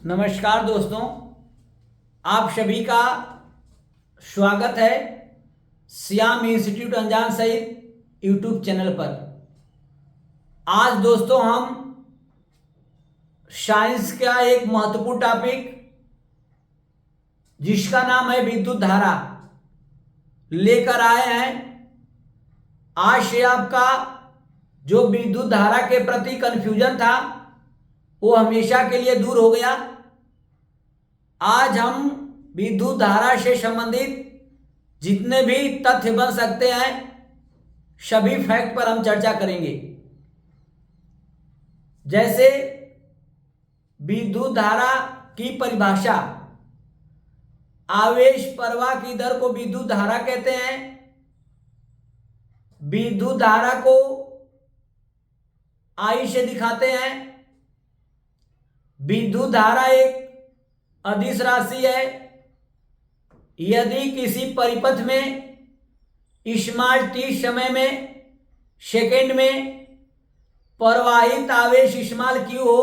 नमस्कार दोस्तों, आप सभी का स्वागत है श्याम इंस्टीट्यूट अंजान सहित यूट्यूब चैनल पर। आज दोस्तों हम साइंस का एक महत्वपूर्ण टॉपिक जिसका नाम है विद्युत धारा लेकर आए हैं। आज से आपका जो विद्युत धारा के प्रति कन्फ्यूजन था वो हमेशा के लिए दूर हो गया। आज हम विद्युत धारा से संबंधित जितने भी तथ्य बन सकते हैं सभी फैक्ट पर हम चर्चा करेंगे। जैसे विद्युत धारा की परिभाषा, आवेश प्रवाह की दर को विद्युत धारा कहते हैं। विद्युत धारा को आई से दिखाते हैं। विद्युत धारा एक अदिश राशि है। यदि किसी परिपथ में स्मॉल t समय में सेकेंड में प्रवाहित आवेश स्मॉल q हो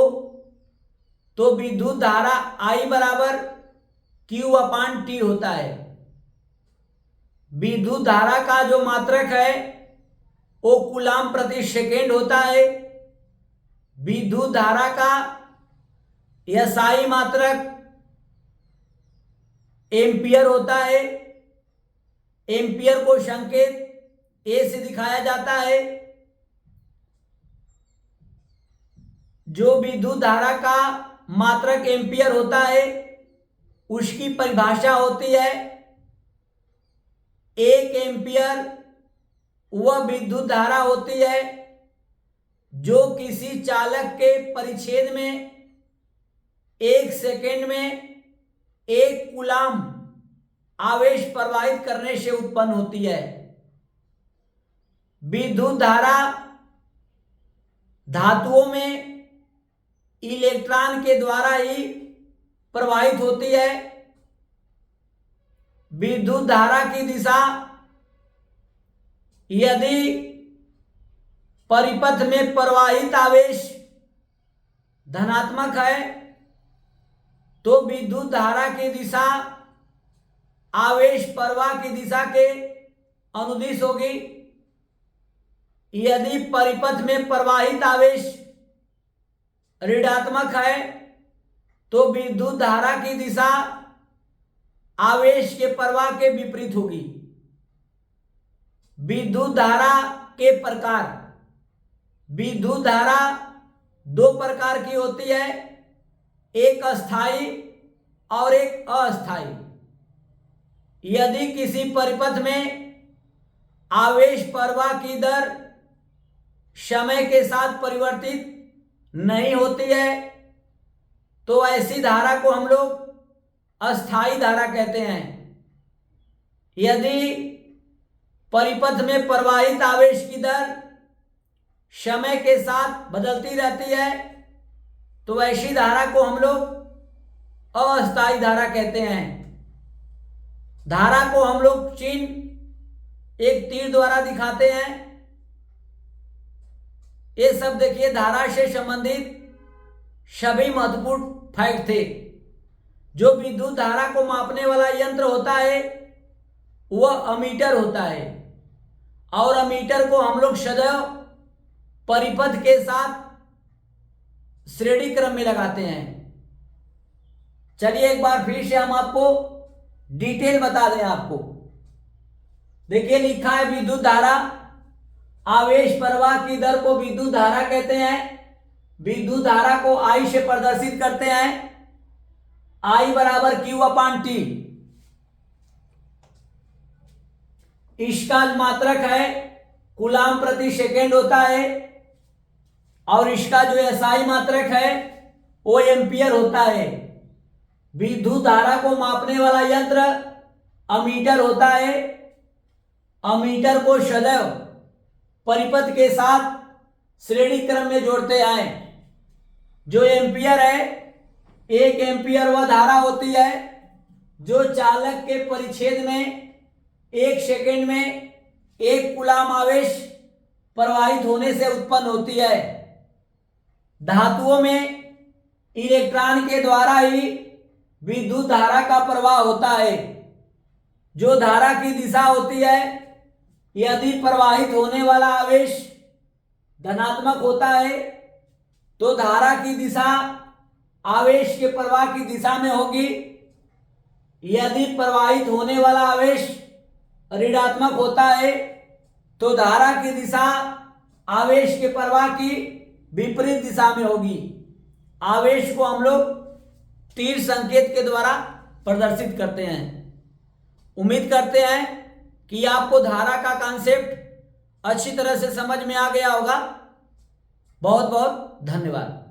तो विद्युत धारा I बराबर Q/T होता है। विद्युत धारा का जो मात्रक है वो कूलाम प्रति सेकेंड होता है। विद्युत धारा का SI मात्रक एम्पियर होता है। एम्पियर को संकेत A से दिखाया जाता है। जो विद्युत धारा का मात्रक एम्पियर होता है उसकी परिभाषा होती है 1 एम्पियर वह विद्युत धारा होती है जो किसी चालक के परिच्छेद में 1 सेकेंड में 1 कूलाम आवेश प्रवाहित करने से उत्पन्न होती है। विद्युत धारा धातुओं में इलेक्ट्रॉन के द्वारा ही प्रवाहित होती है। विद्युत धारा की दिशा यदि परिपथ में प्रवाहित आवेश धनात्मक है तो विद्युत धारा की दिशा आवेश प्रवाह की दिशा के अनुदिश होगी। यदि परिपथ में प्रवाहित आवेश ऋणात्मक है तो विद्युत धारा की दिशा आवेश के प्रवाह के विपरीत होगी। विद्युत धारा के प्रकार, विद्युत धारा 2 प्रकार की होती है, एक स्थायी और एक अस्थायी। यदि किसी परिपथ में आवेश प्रवाह की दर समय के साथ परिवर्तित नहीं होती है तो ऐसी धारा को हम लोग अस्थायी धारा कहते हैं। यदि परिपथ में प्रवाहित आवेश की दर समय के साथ बदलती रहती है तो ऐसी धारा को हम लोग अस्थायी धारा कहते हैं। धारा को हम लोग चिन्ह एक तीर द्वारा दिखाते हैं। ये सब देखिए धारा से संबंधित सभी महत्वपूर्ण फैक्ट थे। जो विद्युत धारा को मापने वाला यंत्र होता है वह अमीटर होता है और अमीटर को हम लोग सदैव परिपथ के साथ श्रेणी क्रम में लगाते हैं। चलिए एक बार फिर से हम आपको डिटेल बता दें। आपको देखिए लिखा है विद्युत धारा, आवेश प्रवाह की दर को विद्युत धारा कहते हैं। विद्युत धारा को I से प्रदर्शित करते हैं। I बराबर Q/T। इसका मात्रक है कूलाम प्रति सेकेंड होता है और इसका जो SI मात्रक है वो एम्पियर होता है। विद्युत धारा को मापने वाला यंत्र अमीटर होता है। अमीटर को सदैव परिपथ के साथ श्रेणी क्रम में जोड़ते आए। जो एम्पियर है 1 एम्पियर वह धारा होती है जो चालक के परिच्छेद में 1 सेकेंड में 1 कूलाम आवेश प्रवाहित होने से उत्पन्न होती है। धातुओं में इलेक्ट्रॉन के द्वारा ही विद्युत धारा का प्रवाह होता है। जो धारा की दिशा होती है, यदि प्रवाहित होने वाला आवेश धनात्मक होता है तो धारा की दिशा आवेश के प्रवाह की दिशा में होगी। यदि प्रवाहित होने वाला आवेश ऋणात्मक होता है तो धारा की दिशा आवेश के प्रवाह की विपरीत दिशा में होगी। आवेश को हम लोग तीर संकेत के द्वारा प्रदर्शित करते हैं। उम्मीद करते हैं कि आपको धारा का कॉन्सेप्ट अच्छी तरह से समझ में आ गया होगा। बहुत बहुत धन्यवाद।